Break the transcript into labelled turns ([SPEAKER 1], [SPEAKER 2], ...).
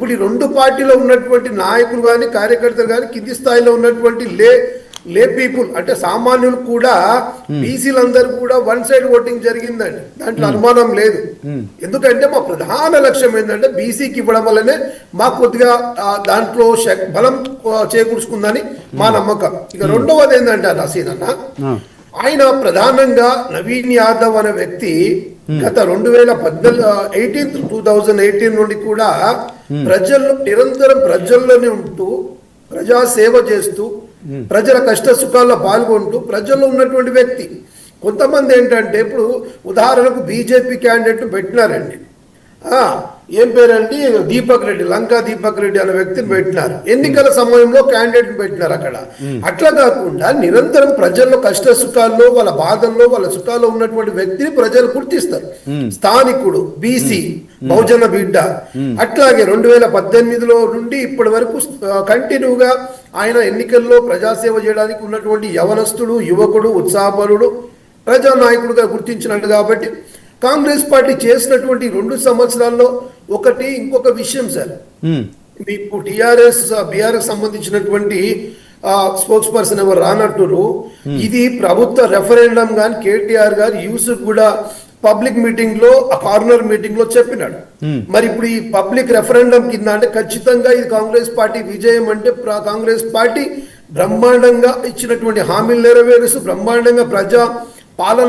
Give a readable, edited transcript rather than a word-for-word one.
[SPEAKER 1] ఇప్పుడు ఈ రెండు పార్టీలో ఉన్నటువంటి నాయకులు కానీ కార్యకర్తలు కానీ కింది స్థాయిలో ఉన్నటువంటి లే పీపుల్ అంటే సామాన్యులు కూడా బీసీలందరూ కూడా వన్ సైడ్ ఓటింగ్ జరిగిందండి. దాంట్లో అనుమానం లేదు. ఎందుకంటే మా ప్రధాన లక్ష్యం ఏంటంటే బీసీకి ఇవ్వడం వల్లనే మాకు కొద్దిగా దాంట్లో బలం చేకూర్చుకుందని మా నమ్మకం. ఇక రెండవది ఏంటంటే నసీర్ అన్న, ఆయన ప్రధానంగా నవీన్ యాదవ్ అనే వ్యక్తి గత 2018 నుండి కూడా ప్రజల్లో నిరంతరం ప్రజల్లోనే ఉంటూ ప్రజా సేవ చేస్తూ ప్రజల కష్ట సుఖాల్లో పాల్గొంటూ ప్రజల్లో ఉన్నటువంటి వ్యక్తి. కొంతమంది ఏంటంటే ఇప్పుడు ఉదాహరణకు బీజేపీ క్యాండిడేట్ పెట్టినారండి, ఏం పేరండి, దీపక్ రెడ్డి, లంకా దీపక్ రెడ్డి అనే వ్యక్తిని పెట్టినారు. ఎన్నికల సమయంలో క్యాండిడేట్ పెట్టినారు అక్కడ. అట్లా కాకుండా నిరంతరం ప్రజల్లో కష్ట సుఖాల్లో వాళ్ళ బాధల్లో వాళ్ళ సుఖాల్లో ఉన్నటువంటి వ్యక్తిని ప్రజలు గుర్తిస్తారు. స్థానికుడు, బీసీ, బహుజన బిడ్డ. అట్లాగే 2018లో నుండి ఇప్పటి వరకు కంటిన్యూగా ఆయన ఎన్నికల్లో ప్రజాసేవ చేయడానికి ఉన్నటువంటి యవనస్తుడు, యువకుడు, ఉత్సాహపరుడు, ప్రజానాయకుడుగా గుర్తించినట్టు. కాబట్టి కాంగ్రెస్ పార్టీ చేసినటువంటి 2 సంవత్సరాల్లో ఇంకొక విషయం సార్, మీకు బీఆర్ఎస్ సంబంధించినటువంటి స్పోక్స్ పర్సన్ ఎవరు రానట్టురు. ఇది ప్రభుత్వ రెఫరెండం గాని కేటీఆర్ గారు యూసుఫ్ కూడా పబ్లిక్ మీటింగ్ లో కార్నర్ మీటింగ్ లో చెప్పినాడు. మరి ఇప్పుడు ఈ పబ్లిక్ రెఫరెండం కింద అంటే ఖచ్చితంగా ఇది కాంగ్రెస్ పార్టీ విజయం. అంటే కాంగ్రెస్ పార్టీ బ్రహ్మాండంగా ఇచ్చినటువంటి హామీలు నెరవేరుస్తూ బ్రహ్మాండంగా ప్రజా పాలన